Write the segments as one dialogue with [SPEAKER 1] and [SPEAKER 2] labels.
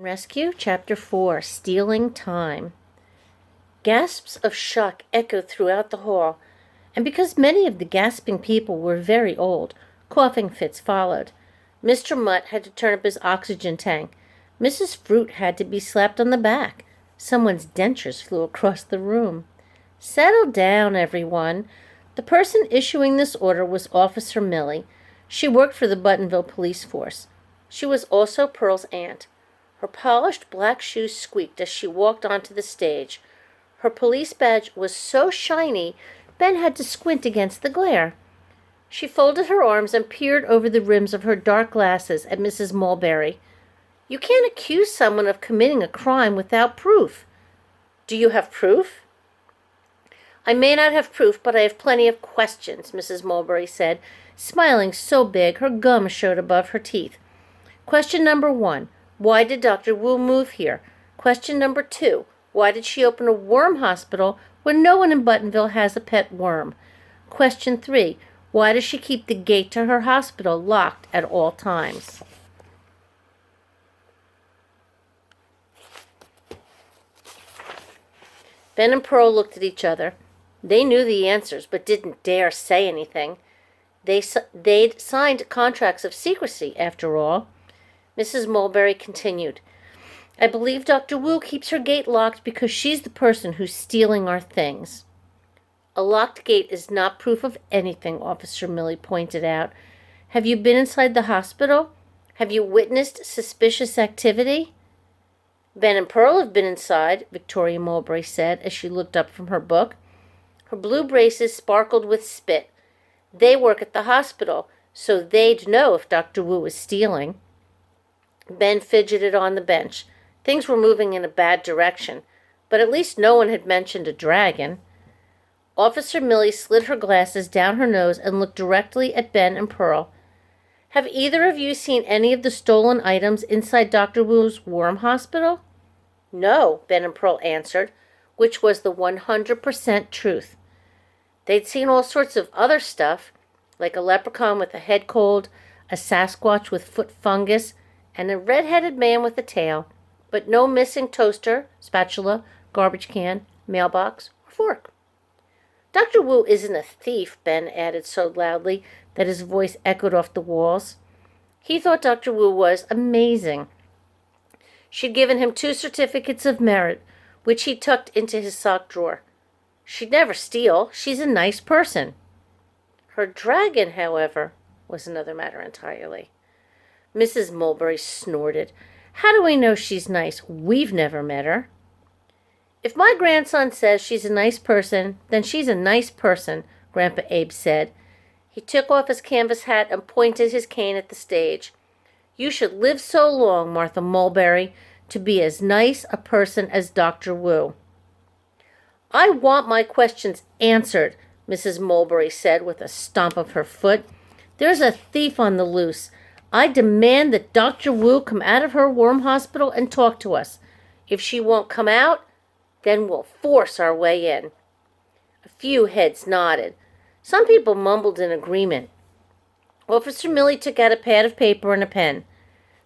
[SPEAKER 1] Rescue, Chapter 4, Stealing Time. Gasps of shock echoed throughout the hall, and because many of the gasping people were very old, coughing fits followed. Mr. Mutt had to turn up his oxygen tank. Mrs. Fruit had to be slapped on the back. Someone's dentures flew across the room. Settle down, everyone. The person issuing this order was Officer Millie. She worked for the Buttonville Police Force. She was also Pearl's aunt. Her polished black shoes squeaked as she walked onto the stage. Her police badge was so shiny, Ben had to squint against the glare. She folded her arms and peered over the rims of her dark glasses at Mrs. Mulberry. You can't accuse someone of committing a crime without proof. Do you have proof? I may not have proof, but I have plenty of questions, Mrs. Mulberry said, smiling so big her gums showed above her teeth. Question number 1. Why did Dr. Wu move here? Question number 2. Why did she open a worm hospital when no one in Buttonville has a pet worm? Question 3. Why does she keep the gate to her hospital locked at all times? Ben and Pearl looked at each other. They knew the answers, but didn't dare say anything. They'd signed contracts of secrecy, after all. Mrs. Mulberry continued, I believe Dr. Wu keeps her gate locked because she's the person who's stealing our things. A locked gate is not proof of anything, Officer Millie pointed out. Have you been inside the hospital? Have you witnessed suspicious activity? Ben and Pearl have been inside, Victoria Mulberry said as she looked up from her book. Her blue braces sparkled with spit. They work at the hospital, so they'd know if Dr. Wu was stealing. Ben fidgeted on the bench. Things were moving in a bad direction, but at least no one had mentioned a dragon. Officer Millie slid her glasses down her nose and looked directly at Ben and Pearl. Have either of you seen any of the stolen items inside Dr. Wu's worm hospital? No, Ben and Pearl answered, which was the 100% truth. They'd seen all sorts of other stuff, like a leprechaun with a head cold, a Sasquatch with foot fungus, and a red-headed man with a tail, but no missing toaster, spatula, garbage can, mailbox, or fork. Dr. Wu isn't a thief, Ben added so loudly that his voice echoed off the walls. He thought Dr. Wu was amazing. She'd given him 2 certificates of merit, which he tucked into his sock drawer. She'd never steal. She's a nice person. Her dragon, however, was another matter entirely. Mrs. Mulberry snorted. How do we know she's nice? We've never met her. If my grandson says she's a nice person, then she's a nice person, Grandpa Abe said. He took off his canvas hat and pointed his cane at the stage. You should live so long, Martha Mulberry, to be as nice a person as Dr. Wu. I want my questions answered, Mrs. Mulberry said with a stomp of her foot. There's a thief on the loose. I demand that Dr. Wu come out of her worm hospital and talk to us. If she won't come out, then we'll force our way in. A few heads nodded. Some people mumbled in agreement. Officer Millie took out a pad of paper and a pen.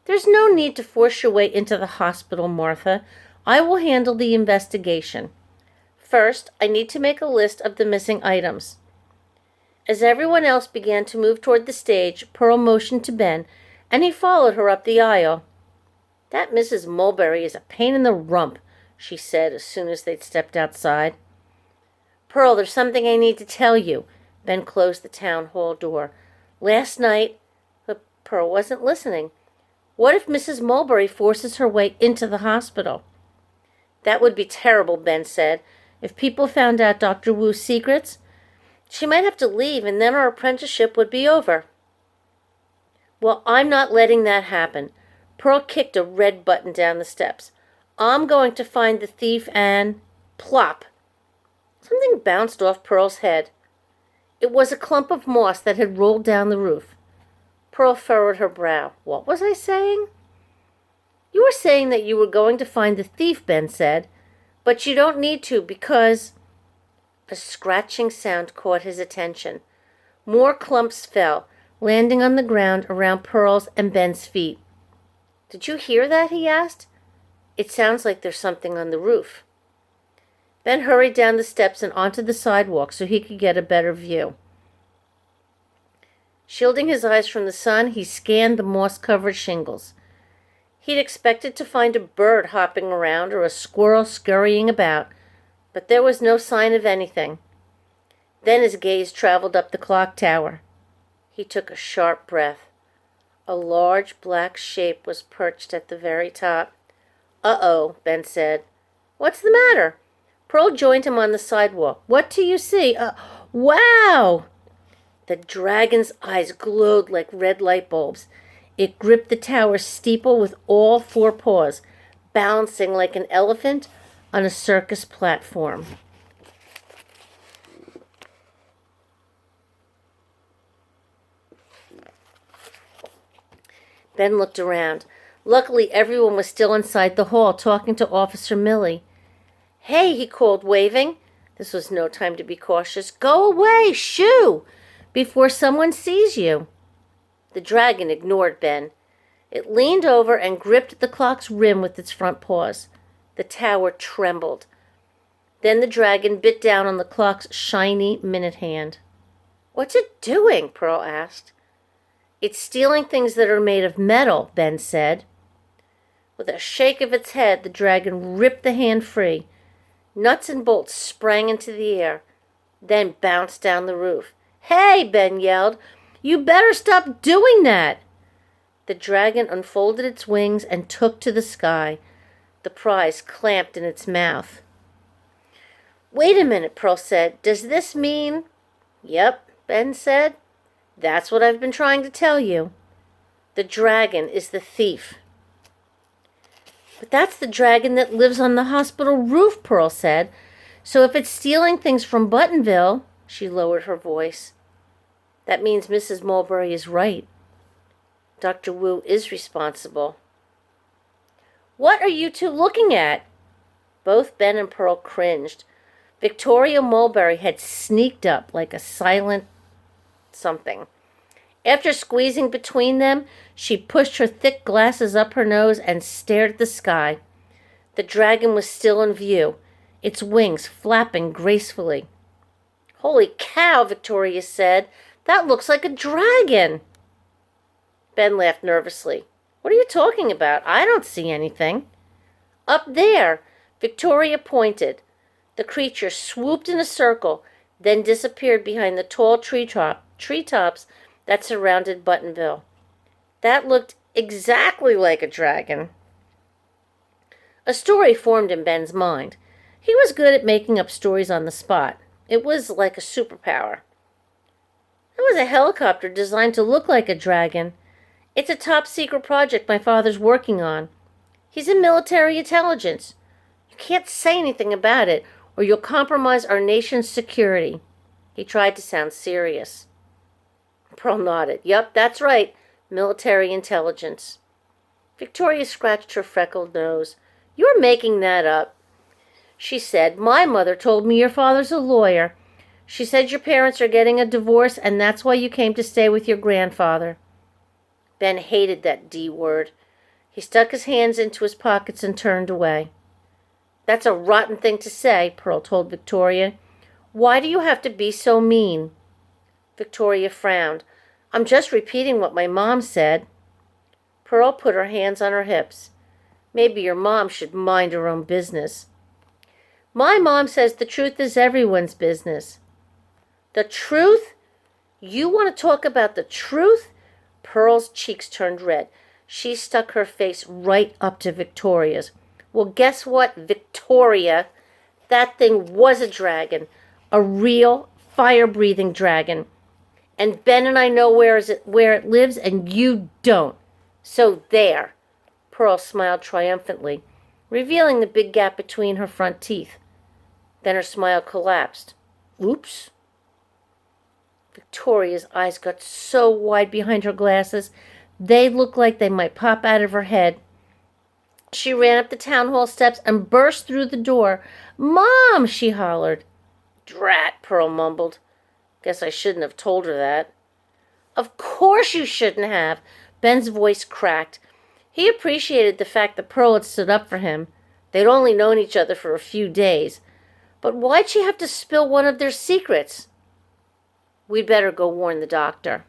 [SPEAKER 1] There's no need to force your way into the hospital, Martha. I will handle the investigation. First, I need to make a list of the missing items. As everyone else began to move toward the stage, Pearl motioned to Ben, and he followed her up the aisle. That Mrs. Mulberry is a pain in the rump, she said as soon as they'd stepped outside. Pearl, there's something I need to tell you. Ben closed the town hall door. Last night, but Pearl wasn't listening. What if Mrs. Mulberry forces her way into the hospital? That would be terrible, Ben said. If people found out Dr. Wu's secrets, she might have to leave, and then our apprenticeship would be over. Well, I'm not letting that happen. Pearl kicked a red button down the steps. I'm going to find the thief and... plop! Something bounced off Pearl's head. It was a clump of moss that had rolled down the roof. Pearl furrowed her brow. What was I saying? You were saying that you were going to find the thief, Ben said. But you don't need to because... A scratching sound caught his attention. More clumps fell, landing on the ground around Pearl's and Ben's feet. Did you hear that? He asked. It sounds like there's something on the roof. Ben hurried down the steps and onto the sidewalk so he could get a better view. Shielding his eyes from the sun, he scanned the moss-covered shingles. He'd expected to find a bird hopping around or a squirrel scurrying about, but there was no sign of anything. Then his gaze traveled up the clock tower. He took a sharp breath. A large black shape was perched at the very top. "Uh-oh," Ben said. "What's the matter?" Pearl joined him on the sidewalk. "What do you see?" Wow!" The dragon's eyes glowed like red light bulbs. It gripped the tower's steeple with all four paws, balancing like an elephant on a circus platform. Ben looked around. Luckily, everyone was still inside the hall, talking to Officer Millie. "Hey," he called, waving. This was no time to be cautious. "Go away, shoo, before someone sees you." The dragon ignored Ben. It leaned over and gripped the clock's rim with its front paws. The tower trembled. Then the dragon bit down on the clock's shiny minute hand. "What's it doing?" Pearl asked. "It's stealing things that are made of metal," Ben said. With a shake of its head, the dragon ripped the hand free. Nuts and bolts sprang into the air, then bounced down the roof. "Hey," Ben yelled, "you better stop doing that!" The dragon unfolded its wings and took to the sky, the prize clamped in its mouth. "Wait a minute," Pearl said. "Does this mean—" "Yep," Ben said. "That's what I've been trying to tell you. The dragon is the thief." "But that's the dragon that lives on the hospital roof," Pearl said. "So if it's stealing things from Buttonville," she lowered her voice, "that means Mrs. Mulberry is right. Dr. Wu is responsible." "What are you two looking at?" Both Ben and Pearl cringed. Victoria Mulberry had sneaked up like a silent something. After squeezing between them, she pushed her thick glasses up her nose and stared at the sky. The dragon was still in view, its wings flapping gracefully. "Holy cow," Victoria said. "That looks like a dragon." Ben laughed nervously. "What are you talking about? I don't see anything." "Up there," Victoria pointed. The creature swooped in a circle, then disappeared behind the tall treetops that surrounded Buttonville. That looked exactly like a dragon. A story formed in Ben's mind. He was good at making up stories on the spot. It was like a superpower. "It was a helicopter designed to look like a dragon. It's a top-secret project my father's working on. He's in military intelligence. You can't say anything about it, or you'll compromise our nation's security." He tried to sound serious. Pearl nodded. "Yup, that's right. Military intelligence." Victoria scratched her freckled nose. "You're making that up." She said, "My mother told me your father's a lawyer. She said your parents are getting a divorce and that's why you came to stay with your grandfather." Ben hated that D word. He stuck his hands into his pockets and turned away. "That's a rotten thing to say," Pearl told Victoria. "Why do you have to be so mean?" Victoria frowned. "I'm just repeating what my mom said." Pearl put her hands on her hips. "Maybe your mom should mind her own business." "My mom says the truth is everyone's business." "The truth? You want to talk about the truth?" Pearl's cheeks turned red. She stuck her face right up to Victoria's. "Well, guess what, Victoria? That thing was a dragon. A real, fire-breathing dragon. And Ben and I know where it lives, and you don't. So there." Pearl smiled triumphantly, revealing the big gap between her front teeth. Then her smile collapsed. "Oops." Victoria's eyes got so wide behind her glasses, they looked like they might pop out of her head. She ran up the town hall steps and burst through the door. "Mom!" she hollered. "Drat," Pearl mumbled. "Guess I shouldn't have told her that." "Of course you shouldn't have." Ben's voice cracked. He appreciated the fact that Pearl had stood up for him. They'd only known each other for a few days. But why'd she have to spill one of their secrets? We'd better go warn the doctor.